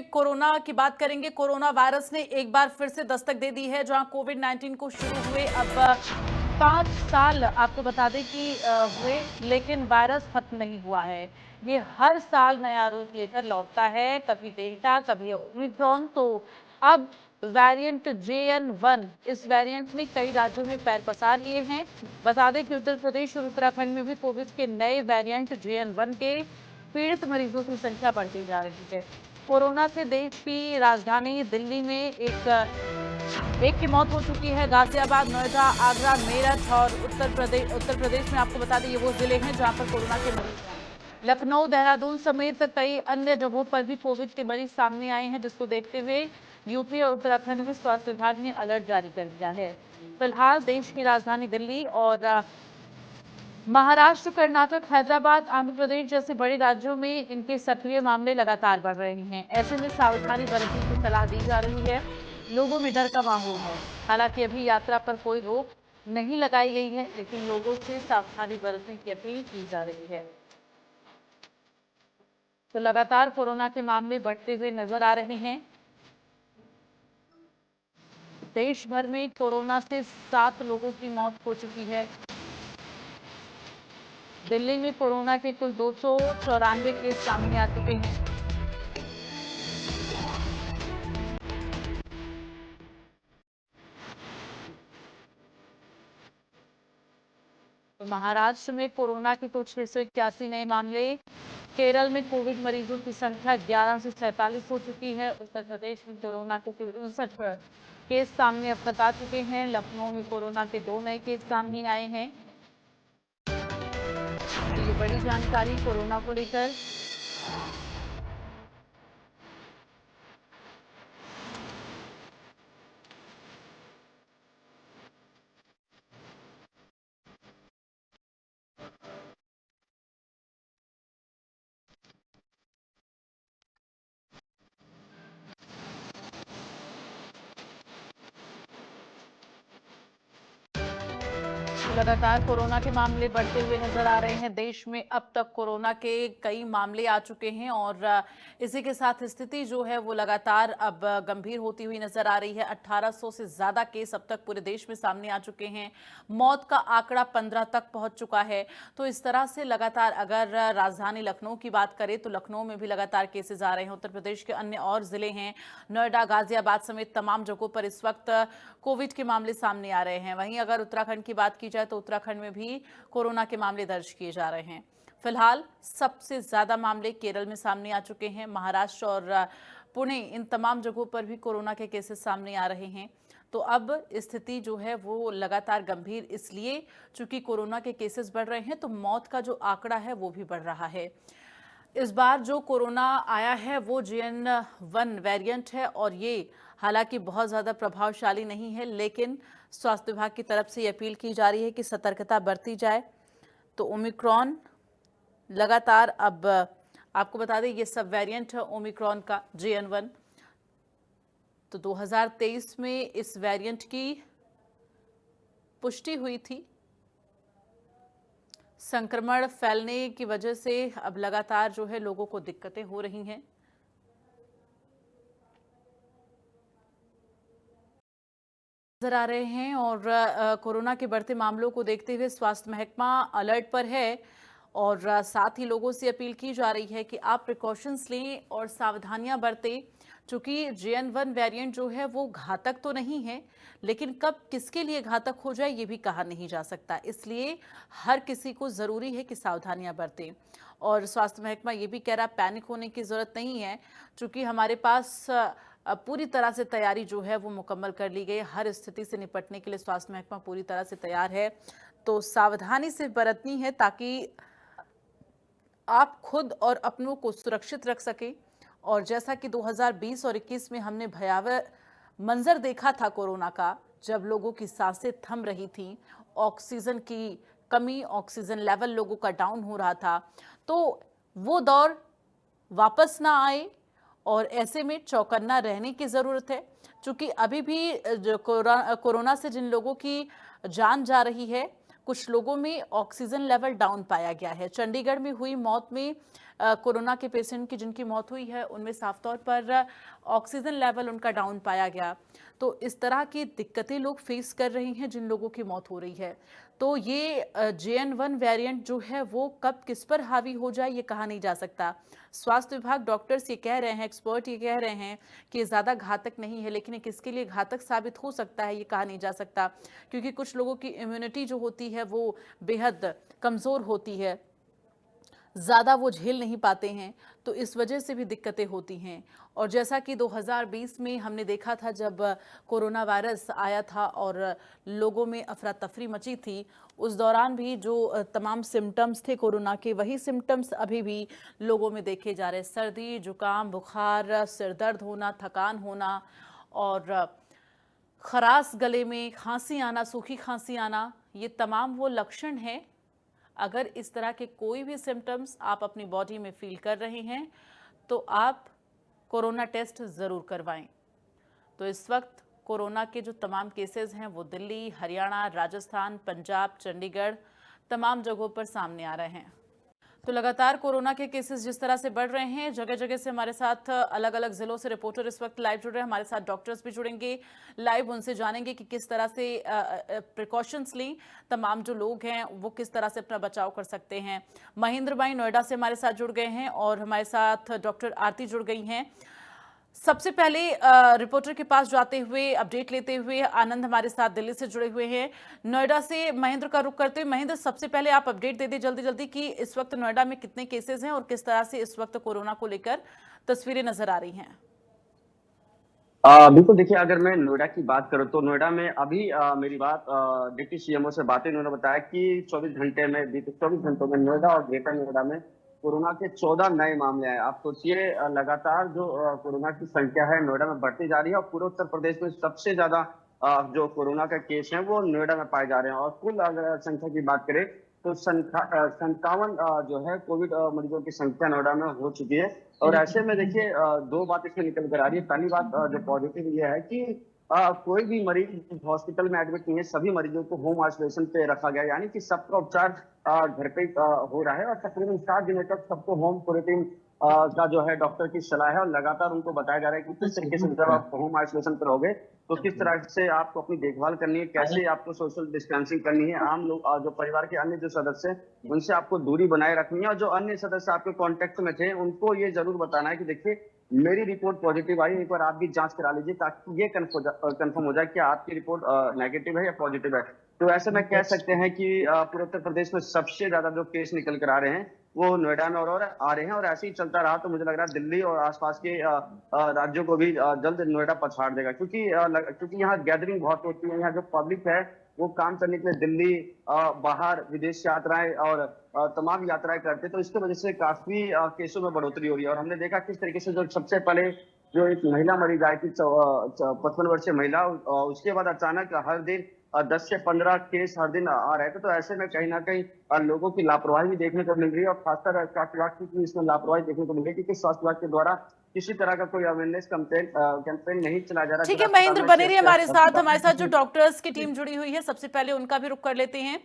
Corona की बात करेंगे। कोरोना वायरस ने एक बार फिर से दस्तक दे दी है, जहां कोविड-19 को शुरू हुए अब 5 साल आपको बता दें कि हुए, लेकिन वायरस खत्म नहीं हुआ है। ये हर साल नया रूप लेकर लौटता है, कभी डेल्टा, कभी ओमिक्रॉन। तो अब वेरिएंट JN1, इस वेरिएंट ने कई राज्यों में पैर पसार लिए हैं। बता दें कि उत्तर प्रदेश और उत्तराखंड में भी कोविड के नए वेरिएंट JN1 के पीड़ित मरीजों की संख्या बढ़ती जा रही है। कोरोना से देश की राजधानी दिल्ली में एक की मौत हो चुकी है। गाजियाबाद, नोएडा, आगरा, मेरठ और उत्तर प्रदेश में आपको बता दें, ये वो जिले हैं जहां पर कोरोना के मरीज हैं। लखनऊ, देहरादून समेत कई अन्य जगहों पर भी कोविड के मरीज सामने आए हैं, जिसको देखते हुए यूपी और उत्तराखंड में स्वास्थ्य विभाग ने अलर्ट जारी कर दिया है। फिलहाल देश की राजधानी दिल्ली और महाराष्ट्र, कर्नाटक, हैदराबाद, आंध्र प्रदेश जैसे बड़े राज्यों में इनके सक्रिय मामले लगातार बढ़ रहे हैं। ऐसे में सावधानी बरतने की सलाह दी जा रही है। लोगों में डर का माहौल है। हालांकि अभी यात्रा पर कोई रोक नहीं लगाई गई है, लेकिन लोगों से सावधानी बरतने की अपील की जा रही है। तो लगातार कोरोना के मामले बढ़ते हुए नजर आ रहे हैं। देश भर में कोरोना से 7 लोगों की मौत हो चुकी है। दिल्ली में कोरोना के कुल 294 केस सामने आ चुके हैं। तो महाराष्ट्र में कोरोना के कुल 681 नए मामले। केरल में कोविड मरीजों की संख्या 11 से 47 हो चुकी है। उत्तर प्रदेश में कोरोना के 59 केस सामने अब तक आ चुके हैं। लखनऊ में कोरोना के 2 नए केस सामने आए हैं। तो ये बड़ी जानकारी कोरोना को लेकर। लगातार कोरोना के मामले बढ़ते हुए नजर आ रहे हैं। देश में अब तक कोरोना के कई मामले आ चुके हैं और इसी के साथ स्थिति जो है वो लगातार अब गंभीर होती हुई नजर आ रही है। 1800 से ज्यादा केस अब तक पूरे देश में सामने आ चुके हैं। मौत का आंकड़ा 15 तक पहुंच चुका है। तो इस तरह से लगातार अगर राजधानी लखनऊ की बात करें तो लखनऊ में भी लगातार केसेस आ रहे हैं। उत्तर प्रदेश के अन्य और जिले हैं, नोएडा, गाजियाबाद समेत तमाम जगहों पर इस वक्त कोविड के मामले सामने आ रहे हैं। वहीं अगर उत्तराखंड की बात की जाए तो उत्तराखंड में भी कोरोना के मामले दर्ज किए जा रहे हैं। फिलहाल सबसे ज्यादा मामले केरल में सामने आ चुके हैं। महाराष्ट्र और पुणे, इन तमाम जगहों पर भी कोरोना के केसेस सामने आ रहे हैं। तो अब स्थिति जो है वो लगातार गंभीर इसलिए चूंकि कोरोना के केसेस बढ़ रहे हैं, तो मौत का जो आंकड़ा है वो भी बढ़ रहा है। इस बार जो कोरोना आया है वो JN1 वेरिएंट है और ये हालांकि बहुत ज़्यादा प्रभावशाली नहीं है, लेकिन स्वास्थ्य विभाग की तरफ से ये अपील की जा रही है कि सतर्कता बरती जाए। तो ओमिक्रॉन लगातार अब आपको बता दें, ये सब वेरिएंट है ओमिक्रॉन का JN1। तो 2023 में इस वेरिएंट की पुष्टि हुई थी। संक्रमण फैलने की वजह से अब लगातार जो है लोगों को दिक्कतें हो रही हैं। नजर आ रहे हैं और कोरोना के बढ़ते मामलों को देखते हुए स्वास्थ्य महकमा अलर्ट पर है और साथ ही लोगों से अपील की जा रही है कि आप प्रिकॉशंस लें और सावधानियां बरतें। चूंकि JN1 वेरिएंट जो है वो घातक तो नहीं है, लेकिन कब किसके लिए घातक हो जाए ये भी कहा नहीं जा सकता। इसलिए हर किसी को जरूरी है कि सावधानियां बरतें। और स्वास्थ्य महकमा ये भी कह रहा, पैनिक होने की जरूरत नहीं है, चूंकि हमारे पास पूरी तरह से तैयारी जो है वो मुकम्मल कर ली गई। हर स्थिति से निपटने के लिए स्वास्थ्य महकमा पूरी तरह से तैयार है। तो सावधानी से बरतनी है ताकि आप खुद और अपनों को सुरक्षित रख सकें। और जैसा कि 2020 और 21 में हमने भयावह मंजर देखा था कोरोना का, जब लोगों की सांसें थम रही थी, ऑक्सीजन की कमी, ऑक्सीजन लेवल लोगों का डाउन हो रहा था, तो वो दौर वापस ना आए और ऐसे में चौकन्ना रहने की ज़रूरत है। क्योंकि अभी भी जो कोरोना से जिन लोगों की जान जा रही है, कुछ लोगों में ऑक्सीजन लेवल डाउन पाया गया है। चंडीगढ़ में हुई मौत में कोरोना के पेशेंट की जिनकी मौत हुई है उनमें साफ तौर पर ऑक्सीजन लेवल उनका डाउन पाया गया। तो इस तरह की दिक्कतें लोग फेस कर रही हैं जिन लोगों की मौत हो रही है। तो ये JN1 वेरिएंट जो है वो कब किस पर हावी हो जाए ये कहा नहीं जा सकता। स्वास्थ्य विभाग, डॉक्टर्स ये कह रहे हैं, एक्सपर्ट ये कह रहे हैं कि ज़्यादा घातक नहीं है, लेकिन ये किसके लिए घातक साबित हो सकता है ये कहा नहीं जा सकता, क्योंकि कुछ लोगों की इम्यूनिटी जो होती है वो बेहद कमज़ोर होती है, ज़्यादा वो झेल नहीं पाते हैं, तो इस वजह से भी दिक्कतें होती हैं। और जैसा कि 2020 में हमने देखा था जब कोरोना वायरस आया था और लोगों में अफरा तफरी मची थी, उस दौरान भी जो तमाम सिम्टम्स थे कोरोना के, वही सिम्टम्स अभी भी लोगों में देखे जा रहे हैं। सर्दी, जुकाम, बुखार, सिर दर्द होना, थकान होना और खराश गले में, खांसी आना, सूखी खांसी आना, ये तमाम वो लक्षण हैं। अगर इस तरह के कोई भी सिम्टम्स आप अपनी बॉडी में फील कर रहे हैं तो आप कोरोना टेस्ट ज़रूर करवाएं। तो इस वक्त कोरोना के जो तमाम केसेस हैं वो दिल्ली, हरियाणा, राजस्थान, पंजाब, चंडीगढ़, तमाम जगहों पर सामने आ रहे हैं। तो लगातार कोरोना के केसेस जिस तरह से बढ़ रहे हैं, जगह जगह से हमारे साथ अलग अलग जिलों से रिपोर्टर इस वक्त लाइव जुड़ रहे हैं। हमारे साथ डॉक्टर्स भी जुड़ेंगे लाइव, उनसे जानेंगे कि किस तरह से प्रिकॉशंस ली, तमाम जो लोग हैं वो किस तरह से अपना बचाव कर सकते हैं। महेंद्र भाई नोएडा से हमारे साथ जुड़ गए हैं और हमारे साथ डॉक्टर आरती जुड़ गई हैं। सबसे पहले रिपोर्टर के पास जाते हुए, अपडेट लेते हुए आनंद हमारे साथ दिल्ली से जुड़े हुए हैं। नोएडा से महेंद्र का रुख करते हुए, महेंद्र सबसे पहले आप अपडेट दे दें जल्दी जल्दी कि इस वक्त नोएडा में कितने केसेस हैं और किस तरह से इस वक्त कोरोना को लेकर तस्वीरें नजर आ रही हैं। बिल्कुल, देखिए, अगर मैं नोएडा की बात करूं तो नोएडा में अभी मेरी बात डिप्टी सीएमओ से बात हुई। उन्होंने बताया कि 24 घंटे में, बीते 24 घंटों में नोएडा और ग्रेटर नोएडा में कोरोना के 14 नए मामले आए। आप सोचिए, लगातार जो कोरोना की संख्या है नोएडा में बढ़ती जा रही है और पूरे उत्तर प्रदेश में सबसे ज्यादा जो कोरोना का केस है वो नोएडा में पाए जा रहे हैं। और कुल अगर संख्या की बात करें तो 57 जो है कोविड मरीजों की संख्या नोएडा में हो चुकी है। और ऐसे में देखिए, दो बात इसमें निकल कर आ रही है। पहली बात जो पॉजिटिव ये है कि कोई भी मरीज हॉस्पिटल में एडमिट नहीं है, सभी मरीजों को होम आइसोलेशन पे रखा गया, यानी कि सबका उपचार घर पे हो रहा है और तकरीबन 7 दिनों तक सबको होम क्वारंटीन का जो है डॉक्टर की सलाह है और लगातार उनको बताया जा रहा है कि किस तरीके से जब आप होम आइसोलेशन पर रहोगे तो किस तरह से आपको अपनी देखभाल करनी है, कैसे आपको सोशल डिस्टेंसिंग करनी है, आम लोग जो परिवार के अन्य जो सदस्य हैं उनसे आपको दूरी बनाए रखनी है और जो अन्य सदस्य आपके कांटेक्ट में थे उनको ये जरूर बताना है कि देखिए मेरी रिपोर्ट पॉजिटिव आई, एक बार आप भी जांच करा लीजिए ताकि ये कंफर्म हो जाए कि आपकी रिपोर्ट नेगेटिव है या पॉजिटिव है। तो ऐसे में कह सकते हैं कि पूरे उत्तर प्रदेश में सबसे ज्यादा जो केस निकल कर आ रहे हैं वो नोएडा में और आ रहे हैं और ऐसे ही चलता रहा तो मुझे लग रहा है दिल्ली और आसपास के राज्यों को भी जल्द नोएडा पछाड़ देगा, क्योंकि यहाँ गैदरिंग बहुत होती है। यहाँ जो पब्लिक है वो काम करने के लिए दिल्ली, बाहर विदेश यात्राएं और तमाम यात्राएं करते, तो इसकी वजह से काफी केसों में बढ़ोतरी हो रही है। और हमने देखा किस तरीके से जो सबसे पहले जो एक महिला मरीज आई थी, 55 वर्षीय महिला, उसके बाद अचानक हर दिन 10 से 15 केस हर दिन आ रहे थे। तो ऐसे में कहीं ना कहीं लोगों की लापरवाही भी देखने को मिल रही है और खासकर स्वास्थ्य विभाग की इसमें लापरवाही देखने को मिल रही है, क्योंकि स्वास्थ्य विभाग के द्वारा किसी तरह का कोई अवेयरनेस कैंपेन नहीं चलाया जा रहा। ठीक है महेंद्र, बने रहिए हमारे साथ जो डॉक्टर्स की टीम जुड़ी हुई है, सबसे पहले उनका भी रुख कर लेते हैं।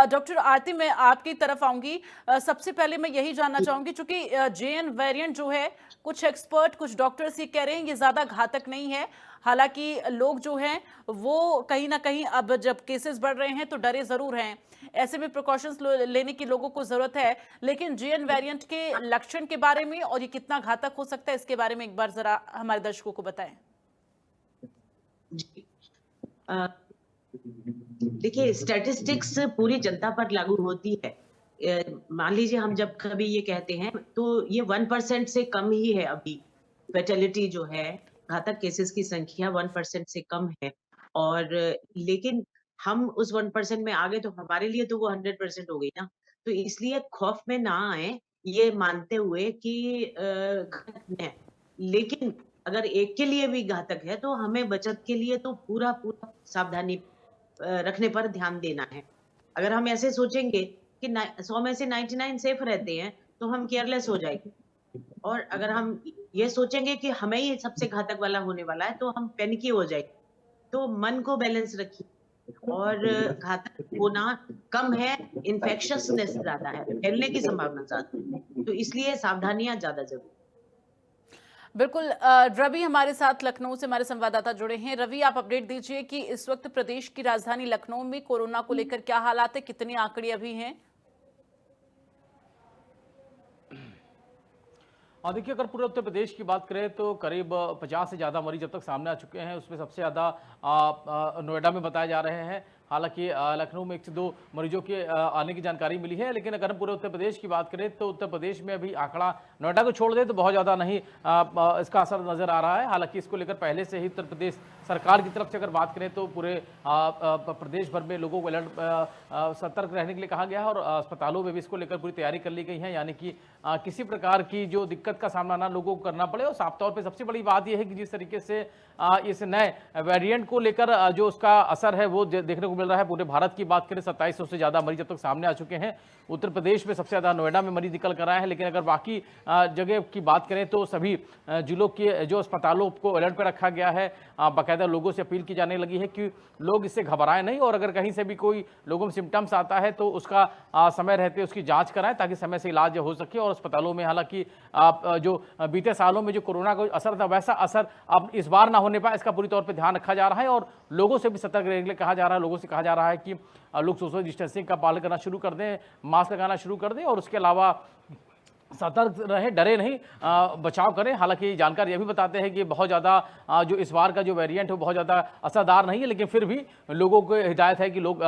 डॉक्टर आरती, मैं आपकी तरफ आऊंगी। सबसे पहले मैं यही जानना चाहूंगी, चूंकि JN वेरिएंट जो है, कुछ एक्सपर्ट, कुछ डॉक्टर्स ये कह रहे हैं ये ज्यादा घातक नहीं है, हालांकि लोग जो हैं वो कहीं ना कहीं अब जब केसेस बढ़ रहे हैं तो डरे जरूर हैं, ऐसे में प्रिकॉशंस लेने की लोगों को जरूरत है। लेकिन JN वेरिएंट के लक्षण के बारे में और ये कितना घातक हो सकता है इसके बारे में एक बार जरा हमारे दर्शकों को बताएं। देखिए, स्टैटिस्टिक्स पूरी जनता पर लागू होती है। मान लीजिए हम जब कभी ये कहते हैं तो ये 1% से कम ही है अभी। फैटेलिटी जो है, घातक केसेस की संख्या 1% से कम है। और लेकिन हम उस 1% में आ गए तो हमारे लिए तो वो 100% हो गई ना। तो इसलिए खौफ में ना आए, ये मानते हुए कि घातक है, लेकिन अगर एक के लिए भी घातक है तो हमें बचत के लिए तो पूरा सावधानी रखने पर ध्यान देना है। अगर हम ऐसे सोचेंगे कि 100 में से 99 सेफ रहते हैं तो हम केयरलेस हो जाएंगे, और अगर हम ये सोचेंगे कि हमें ही सबसे घातक वाला होने वाला है तो हम पैनिकी हो जाएंगे। तो मन को बैलेंस रखिए, और घातक होना कम है, इन्फेक्शसनेस ज्यादा है, फैलने की संभावना ज्यादा है, तो इसलिए सावधानियां ज्यादा जरूरी। बिल्कुल रवि हमारे साथ लखनऊ से हमारे संवाददाता जुड़े हैं। रवि, आप अपडेट दीजिए कि इस वक्त प्रदेश की राजधानी लखनऊ में कोरोना को लेकर क्या हालात है, कितने आंकड़े अभी हैं? देखिए, अगर पूरे उत्तर प्रदेश की बात करें तो करीब 50 से ज़्यादा मरीज अब तक सामने आ चुके हैं। उसमें सबसे ज़्यादा नोएडा में बताए जा रहे हैं। हालांकि लखनऊ में 1 से 2 मरीजों के आने की जानकारी मिली है, लेकिन अगर हम पूरे उत्तर प्रदेश की बात करें तो उत्तर प्रदेश में अभी आंकड़ा नोएडा को छोड़ दे तो बहुत ज़्यादा नहीं इसका असर नज़र आ रहा है। हालांकि इसको लेकर पहले से ही उत्तर प्रदेश सरकार की तरफ से अगर बात करें तो पूरे प्रदेश भर में लोगों को अलर्ट सतर्क रहने के लिए कहा गया है और अस्पतालों में भी इसको लेकर पूरी तैयारी कर ली गई है, यानी कि किसी प्रकार की जो दिक्कत का सामना ना लोगों को करना पड़े। और साफ तौर पे सबसे बड़ी बात यह है कि जिस तरीके से इस नए वेरिएंट को लेकर जो उसका असर है वो देखने को मिल रहा है। पूरे भारत की बात करें 2700 से ज़्यादा मरीज अब तक सामने आ चुके हैं। उत्तर प्रदेश में सबसे ज़्यादा नोएडा में मरीज निकल कर आए हैं, लेकिन अगर बाकी जगह की बात करें तो सभी जिलों के जो अस्पतालों को अलर्ट पर रखा गया है। बाकायदा लोगों से अपील की जाने लगी है कि लोग इससे घबराएं नहीं और अगर कहीं से भी कोई लोगों में सिम्टम्स आता है तो उसका समय रहते उसकी जांच कराएं ताकि समय से इलाज हो सके। और अस्पतालों में हालांकि जो बीते सालों में जो कोरोना का असर था वैसा असर अब इस बार ना होने पाए, इसका पूरी तौर पर ध्यान रखा जा रहा है और लोगों से भी सतर्क रहने के लिए कहा जा रहा है। लोगों से कहा जा रहा है कि लोग सोशल डिस्टेंसिंग का पालन करना शुरू कर दें, मास्क लगाना शुरू कर दें और उसके अलावा सतर्क रहे, डरे नहीं, बचाव करें। हालांकि जानकारी यह भी बताते हैं कि बहुत ज़्यादा जो इस बार का जो वेरिएंट है बहुत ज़्यादा असरदार नहीं है, लेकिन फिर भी लोगों को हिदायत है कि लोग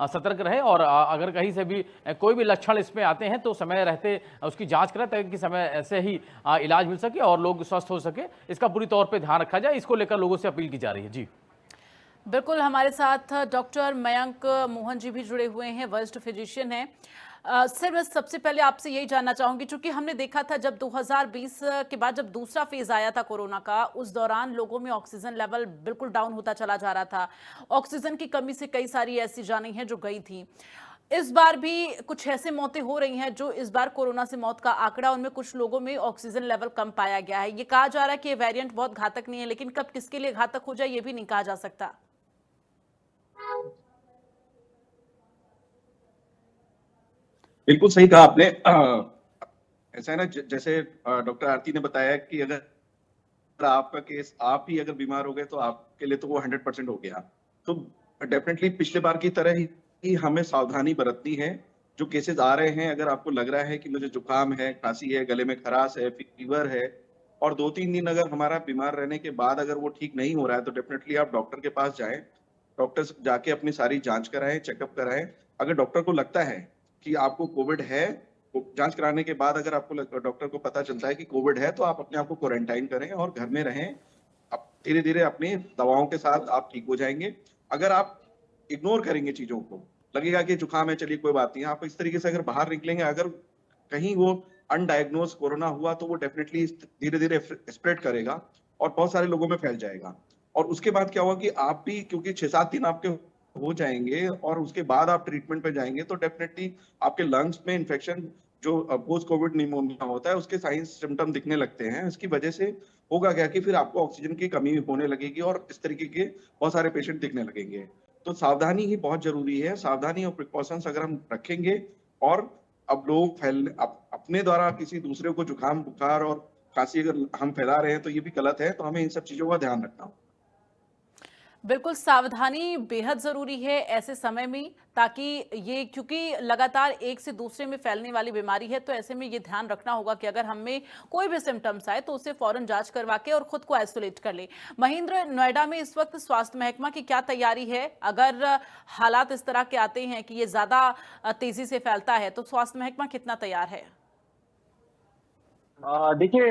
सतर्क रहें और अगर कहीं से भी कोई भी लक्षण इसमें आते हैं तो समय रहते उसकी जांच करें ताकि समय से ही इलाज मिल सके और लोग स्वस्थ हो सके। इसका पूरी तौर पर ध्यान रखा जाए, इसको लेकर लोगों से अपील की जा रही है। जी बिल्कुल, हमारे साथ डॉक्टर मयंक मोहन जी भी जुड़े हुए हैं, वरिष्ठ फिजिशियन हैं। सर, मैं सबसे पहले आपसे यही जानना चाहूंगी, क्योंकि हमने देखा था जब 2020 के बाद जब दूसरा फेज आया था कोरोना का, उस दौरान लोगों में ऑक्सीजन लेवल बिल्कुल डाउन होता चला जा रहा था। ऑक्सीजन की कमी से कई सारी ऐसी जानें हैं जो गई थी। इस बार भी कुछ ऐसे मौतें हो रही हैं जो इस बार कोरोना से मौत का आंकड़ा, उनमें कुछ लोगों में ऑक्सीजन लेवल कम पाया गया है। ये कहा जा रहा है कि ये वेरिएंट बहुत घातक नहीं है, लेकिन कब किसके लिए घातक हो जाए ये भी नहीं कहा जा सकता। बिल्कुल सही कहा आपने। ऐसा है ना, जैसे डॉक्टर आरती ने बताया कि अगर आपका केस आप ही अगर बीमार हो गए तो आपके लिए तो वो 100% हो गया। तो डेफिनेटली पिछले बार की तरह ही हमें सावधानी बरतनी है। जो केसेस आ रहे हैं, अगर आपको लग रहा है कि मुझे जुकाम है, खांसी है, गले में खराश है, फीवर है और 2-3 दिन अगर हमारा बीमार रहने के बाद अगर वो ठीक नहीं हो रहा है तो डेफिनेटली आप डॉक्टर के पास जाएं। डॉक्टर से जाके अपनी सारी जांच कराएं, चेकअप कराएं। अगर डॉक्टर को लगता है कि आपको कोविड है, जांच कराने के बाद अगर आपको डॉक्टर को पता चलता है कि कोविड है तो आप अपने आप को क्वारंटाइन करें और घर में रहें। अब धीरे धीरे अपनी दवाओं के साथ आप ठीक हो जाएंगे। अगर आप इग्नोर करेंगे चीजों को, लगेगा कि जुकाम है, चलिए कोई बात नहीं, आप इस तरीके से अगर बाहर निकलेंगे, अगर कहीं वो अनडायग्नोज कोरोना हुआ तो वो डेफिनेटली धीरे धीरे स्प्रेड करेगा और बहुत सारे लोगों में फैल जाएगा। और उसके बाद क्या होगा कि आप भी, क्योंकि 6-7 दिन आपके हो जाएंगे और उसके बाद आप ट्रीटमेंट पे जाएंगे तो डेफिनेटली आपके लंग्स में इन्फेक्शन, जो पोस्ट कोविड निमोनिया होता है, उसके साइंस सिम्टम दिखने लगते हैं। इसकी वजह से होगा क्या कि फिर आपको ऑक्सीजन की कमी होने लगेगी और इस तरीके के बहुत सारे पेशेंट दिखने लगेंगे। तो सावधानी ही बहुत जरूरी है। सावधानी और प्रिकॉशंस अगर हम रखेंगे और अब लोग अपने द्वारा किसी दूसरे को जुकाम, बुखार और खांसी अगर हम फैला रहे हैं तो ये भी गलत है। तो हमें इन सब चीजों का ध्यान रखना होगा। बिल्कुल, सावधानी बेहद ज़रूरी है ऐसे समय में, ताकि ये, क्योंकि लगातार एक से दूसरे में फैलने वाली बीमारी है, तो ऐसे में ये ध्यान रखना होगा कि अगर हमें कोई भी सिम्टम्स आए तो उसे फौरन जांच करवा के और खुद को आइसोलेट कर ले। महेंद्र, नोएडा में इस वक्त स्वास्थ्य महकमा की क्या तैयारी है? अगर हालात इस तरह के आते हैं कि ये ज़्यादा तेज़ी से फैलता है तो स्वास्थ्य महकमा कितना तैयार है? देखिए,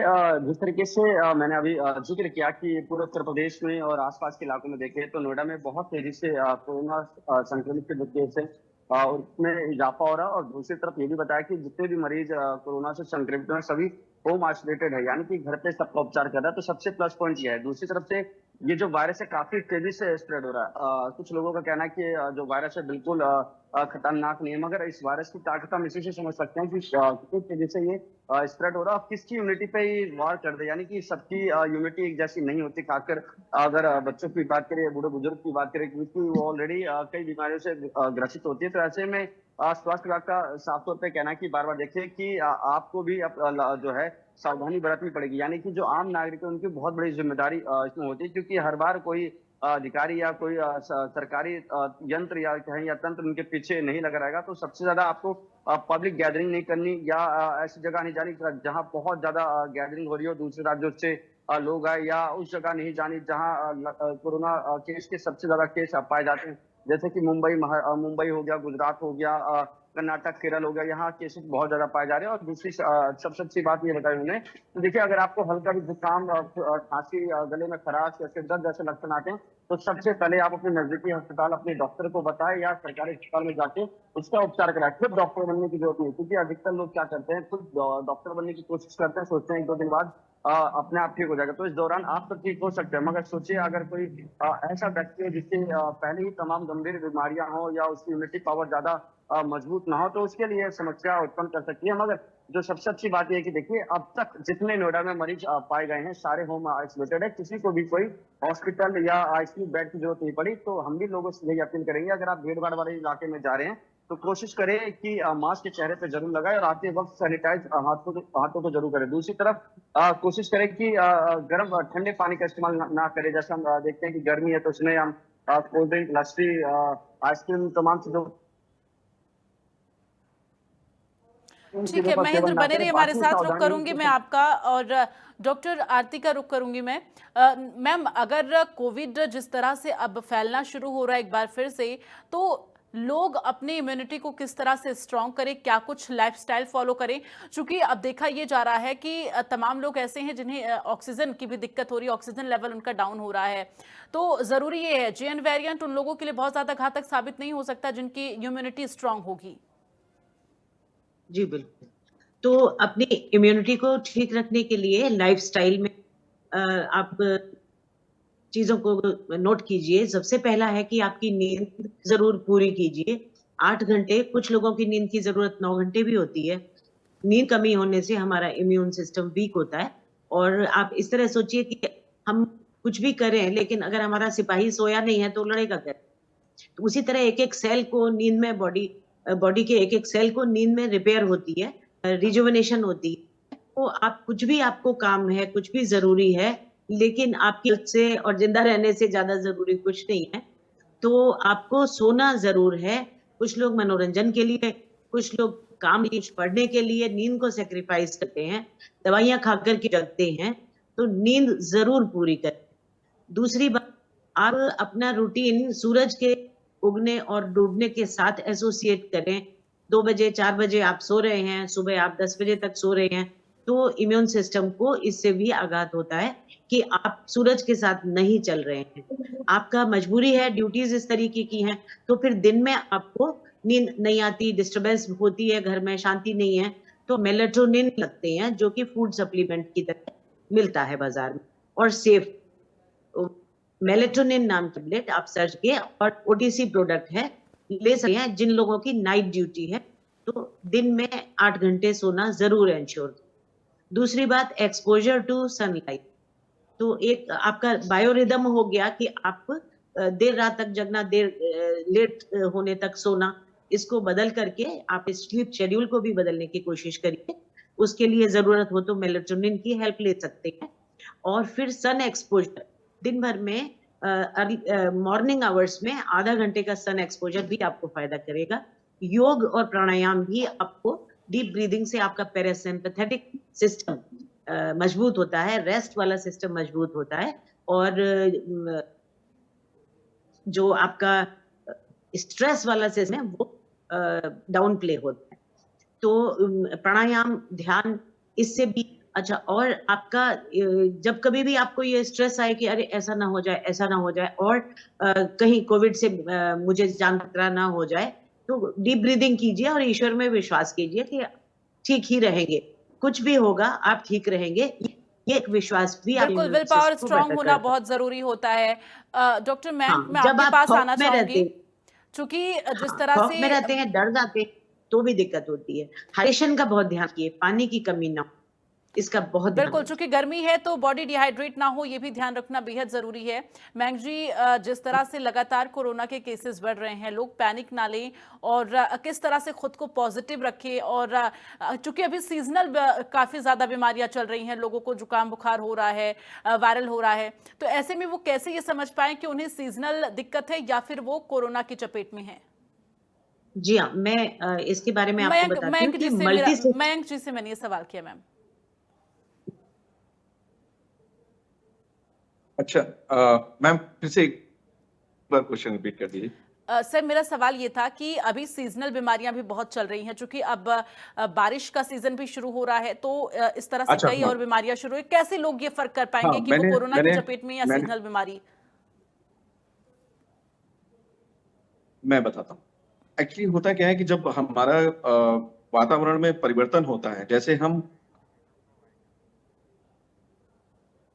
जिस तरीके से मैंने अभी जिक्र किया कि पूरे उत्तर प्रदेश में और आसपास के इलाकों में देखें तो नोएडा में बहुत तेजी से कोरोना संक्रमित के जो केस है उसमें इजाफा हो रहा है। और दूसरी तरफ ये भी बताया कि जितने भी मरीज कोरोना से संक्रमित हैं सभी होम आइसोलेटेड है, यानी कि घर पे सबका उपचार कर रहा है। तो सबसे प्लस पॉइंट ये है। दूसरी तरफ से ये जो वायरस है काफी तेजी से स्प्रेड हो रहा है। कुछ लोगों का कहना है कि जो वायरस है बिल्कुल खतरनाक नहीं है, मगर इस वायरस की ताकत हम इसी से समझ सकते हैं कि कितनी तेजी से ये स्प्रेड हो रहा है और किसकी इम्यूनिटी पे ये वार कर दे। यानी कि सबकी इम्यूनिटी एक जैसी नहीं होती, खासकर अगर बच्चों की बात करें, बूढ़े बुजुर्ग की बात करें, क्योंकि वो ऑलरेडी कई बीमारियों से ग्रसित होती है। तो ऐसे में स्वास्थ्य विभाग का साफ तौर पे कहना है कि बार बार देखिए कि आपको भी जो है सावधानी बरतनी पड़ेगी। यानी कि जो आम नागरिक है उनकी बहुत बड़ी जिम्मेदारी इसमें होती है, क्योंकि हर बार कोई अधिकारी या कोई सरकारी यंत्र या कहें या तंत्र उनके पीछे नहीं लगा रहेगा। तो सबसे ज्यादा आपको पब्लिक गैदरिंग नहीं करनी या ऐसी जगह नहीं जानी जहां बहुत ज्यादा गैदरिंग हो रही हो, दूसरे राज्यों से लोग आए, या उस जगह नहीं जानी जहां कोरोना केस के सबसे ज्यादा केस पाए जाते हैं, जैसे कि मुंबई हो गया, गुजरात हो गया, कर्नाटक, केरल हो गया। यहाँ केसेस बहुत ज्यादा पाए जा रहे हैं। और दूसरी सबसे अच्छी बात ये बताई उन्होंने, तो देखिए अगर आपको हल्का भी जुकाम, खांसी, गले में खराश या सिर दर्द जैसे लक्षण आते हैं, तो सबसे पहले आप अपने नजदीकी अस्पताल अपने डॉक्टर को बताएं या सरकारी अस्पताल में जाके उसका उपचार कराएं। खुद डॉक्टर बनने की जरूरत नहीं, क्योंकि अधिकतर लोग क्या करते हैं, खुद डॉक्टर बनने की कोशिश करते हैं, सोचते हैं 1-2 दिन बाद अपने आप ठीक हो जाएगा। तो इस दौरान आप तो ठीक हो सकते हैं, मगर सोचिए अगर कोई ऐसा व्यक्ति है जिससे पहले ही तमाम गंभीर बीमारियां हो या उसकी इम्यूनिटी पावर ज्यादा मजबूत ना हो, तो उसके लिए समस्या उत्पन्न कर सकती है। मगर जो सबसे अच्छी बात यह है कि देखिए अब तक जितने नोएडा में मरीज पाए गए हैं सारे होम आइसोलेटेड है, किसी को भी कोई हॉस्पिटल या आईसीयू बेड की जरूरत नहीं पड़ी। तो हम भी लोगों से यही अपील करेंगे, अगर आप भीड़ भाड़ वाले इलाके में जा रहे हैं तो कोशिश करें कि मास्क चेहरे पे जरूर लगाएं और आते वक्त सैनिटाइज हाथों को जरूर करें। दूसरी तरफ कोशिश करें कि गर्म ठंडे पानी का इस्तेमाल ना करें। जैसे हम देखते हैं कि गर्मी है तो उसमें हम कोल्ड ड्रिंक, लस्सी, आइसक्रीम, तमाम चीजों ठीक है, का सेवन महेंद्र ना बने करें। रहिए, हमारे बाकी साथ रुक सावधानी करूंगी मैं आपका, और डॉक्टर आरती का रुक करूंगी मैं। मैम, अगर कोविड जिस तरह से अब फैलना शुरू हो रहा है एक बार फिर से, तो लोग अपनी इम्यूनिटी को किस तरह से स्ट्रांग करें, क्या कुछ लाइफस्टाइल फॉलो करें? क्योंकि अब देखा ये जा रहा है कि तमाम लोग ऐसे हैं जिन्हें ऑक्सीजन की भी दिक्कत हो रही है, ऑक्सीजन लेवल उनका डाउन हो रहा है। तो जरूरी ये है, जेएन वेरिएंट उन लोगों के लिए बहुत ज्यादा घातक साबित नहीं हो सकता जिनकी इम्यूनिटी स्ट्रांग होगी। जी बिल्कुल। तो अपनी इम्यूनिटी को ठीक रखने के लिए लाइफस्टाइल में आप चीजों को नोट कीजिए। सबसे पहला है कि आपकी नींद जरूर पूरी कीजिए। 8 घंटे, कुछ लोगों की नींद की जरूरत 9 घंटे भी होती है। नींद कमी होने से हमारा इम्यून सिस्टम वीक होता है। और आप इस तरह सोचिए कि हम कुछ भी करें, लेकिन अगर हमारा सिपाही सोया नहीं है तो लड़ेगा कैसे? तो उसी तरह एक-एक सेल को नींद में बॉडी के एक-एक सेल को नींद में रिपेयर होती है, रिजुवेनेशन होती है। तो आप कुछ भी आपको काम है, कुछ भी ज़रूरी है, लेकिन आपकी हेल्थ से और ज़िंदा रहने से ज़्यादा ज़रूरी कुछ नहीं है। तो आपको सोना ज़रूर है। कुछ लोग मनोरंजन के लिए, कुछ लोग काम, कुछ पढ़ने के लिए नींद को सैक्रिफाइस करते हैं, दवाइयाँ खा कर के जगते हैं, तो नींद ज़रूर पूरी करें। दूसरी बात, आप अपना रूटीन सूरज के उगने और डूबने के साथ एसोसिएट करें। 2 बजे, 4 बजे आप सो रहे हैं, सुबह आप 10 बजे तक सो रहे हैं, तो इम्यून सिस्टम को इससे भी आगात होता है कि आप सूरज के साथ नहीं चल रहे हैं। आपका मजबूरी है, ड्यूटीज़ इस तरीके की हैं, तो फिर दिन में आपको नींद नहीं आती, डिस्टर्बेंस होती है, घर में शांति नहीं है, तो मेलाटोनिन लगते हैं, जो कि फूड सप्लीमेंट की तरह मिलता है बाज़ार में और सेफ। मेलेटोनिन नाम की टेबलेट आप सर्च किए और ओटीसी प्रोडक्ट है, ले सकते हैं जिन लोगों की नाइट ड्यूटी है, तो दिन में 8 घंटे सोना जरूर एंश्योर। दूसरी बात, एक्सपोजर टू सनलाइट। तो एक आपका बायोरिदम हो गया कि आप देर रात तक जगना, लेट होने तक सोना, इसको बदल करके आप स्लीप शेड्यूल को भी बदलने की कोशिश करिए। उसके लिए जरूरत हो तो मेलेटोनिन की हेल्प ले सकते हैं। और फिर सन एक्सपोजर, दिन भर में मॉर्निंग आवर्स में आधा घंटे का सन एक्सपोजर भी आपको फायदा करेगा। योग और प्राणायाम भी आपको, डीप ब्रीदिंग से आपका पैरासिम्पैथेटिक सिस्टम मजबूत होता है, रेस्ट वाला सिस्टम मजबूत होता है, और जो आपका स्ट्रेस वाला सिस्टम है वो डाउन प्ले होता है। तो प्राणायाम, ध्यान, इससे भी अच्छा। और आपका जब कभी भी आपको ये स्ट्रेस आए कि अरे ऐसा ना हो जाए, ऐसा ना हो जाए, और कहीं कोविड से मुझे जान खतरा ना हो जाए, तो डीप ब्रीदिंग कीजिए और ईश्वर में विश्वास कीजिए कि ठीक ही रहेंगे, कुछ भी होगा आप ठीक रहेंगे। ये एक विश्वास भी आप बिल्कुल, इम्यून विल पावर सिस्टम को स्ट्रांग बेटर होना कर बहुत जरूरी होता है। डॉक्टर हाँ, मैं जब आपके आप पास खौफ आना में रहते चाहूंगी, हैं, क्योंकि जिस हाँ, तरह खौफ से में रहते हैं, डर जाते हैं, तो भी दिक्कत होती है। हाइड्रेशन का बहुत ध्यान रखिए, पानी की कमी ना हो, इसका बहुत ध्यान बिल्कुल, रखिए। चूंकि गर्मी है तो बॉडी डिहाइड्रेट ना हो, ये भी ध्यान रखना बेहद जरूरी है। मयंक जी, जिस तरह से लगातार कोरोना के केसेस बढ़ रहे हैं, लोग पैनिक ना लें और किस तरह से खुद को पॉजिटिव रखें। और चूंकि अभी सीजनल काफी ज्यादा बीमारियां चल रही हैं, लोगों को जुकाम बुखार हो रहा है, वायरल हो रहा है, तो ऐसे में वो कैसे ये समझ पाए कि उन्हें सीजनल दिक्कत है या फिर वो कोरोना की चपेट में है? जी हाँ, मैं इसके बारे में आपको मयंक बताती हूँ मयंक कि जी से मेरा मल्टी मयंक जी से मैंने ये सवाल किया मैम। अच्छा, मैम फिर से एक बार क्वेश्चन रिपीट कर दीजिए। सर, मेरा सवाल ये था कि अभी सीजनल बीमारियां भी बहुत चल रही हैं, चूंकि अब बारिश का सीजन भी शुरू हो रहा है, तो इस तरह से अच्छा, कई हाँ और बीमारियां शुरू हुई। कैसे लोग ये फर्क कर हाँ, पाएंगे कि वो मैंने कोरोना की मैंने चपेट में या मैंने सीजनल बीमारी? मैं बताता हूँ। एक्चुअली होता क्या है कि जब हमारा वातावरण में परिवर्तन होता है, जैसे हम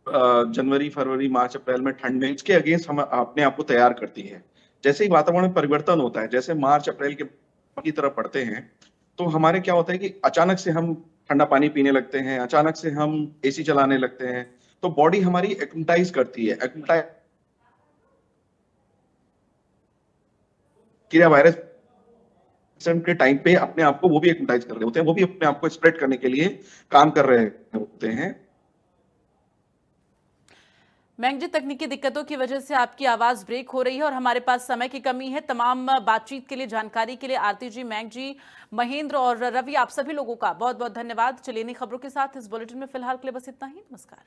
जनवरी, फरवरी, मार्च, अप्रैल में ठंड में इसके अगेंस्ट हम अपने आप को तैयार करती है। जैसे ही वातावरण में परिवर्तन होता है, जैसे मार्च, अप्रैल के की तरफ बढ़ते हैं, तो हमारे क्या होता है कि अचानक से हम ठंडा पानी पीने लगते हैं, अचानक से हम एसी चलाने लगते हैं, तो बॉडी हमारी एक्लिमेटाइज करती है। एक्लिमेटाइज क्रिया वायरस के टाइम पे अपने आप को वो भी एक्लिमेटाइज कर रहे होते हैं, वो भी अपने आप को स्प्रेड करने के लिए काम कर रहे होते हैं। मयंक जी, तकनीकी दिक्कतों की वजह से आपकी आवाज ब्रेक हो रही है और हमारे पास समय की कमी है। तमाम बातचीत के लिए, जानकारी के लिए आरती जी, मयंक जी, महेंद्र और रवि, आप सभी लोगों का बहुत बहुत धन्यवाद। चलिए नई खबरों के साथ इस बुलेटिन में फिलहाल के लिए बस इतना ही। नमस्कार।